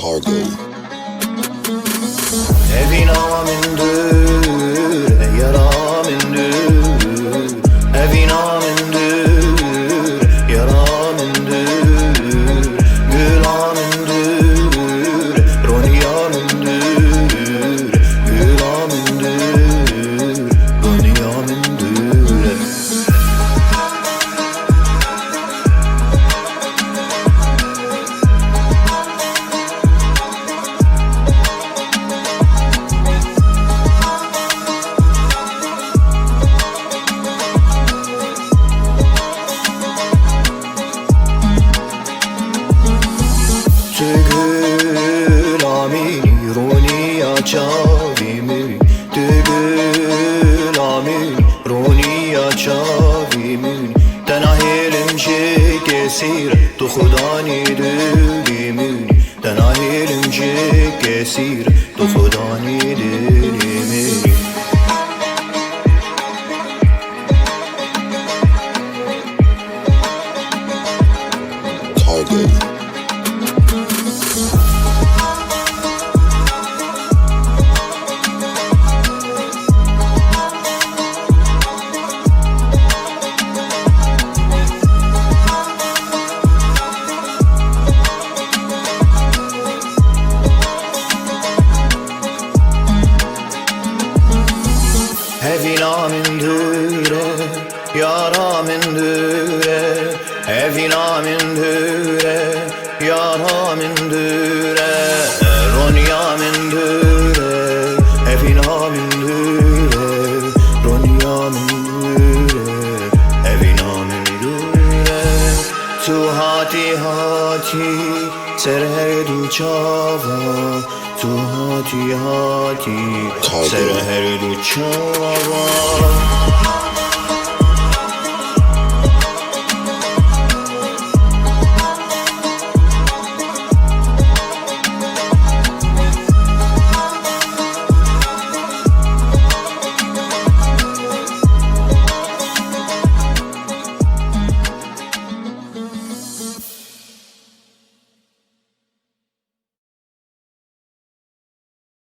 Cargo. Evin amindir, yaram indir. Evin amindir, yaram indir. Gül amindir, Roni amindir. Gül amindir, Roni amindir. Tügül amin Roniya çavimi. Tügül amin Roniya çavimi. Tenahilim kesir tu khudani dilimin. Tenahilim kesir tu khudani dilimin. Cargo. Evin amindire, yaram indire. Evin amindire, yaram indire. Roni amindire, evin amindire. Roni amindire, evin amindire. Tu hati hati, ser du chava. Tu hati hati, ser du chava.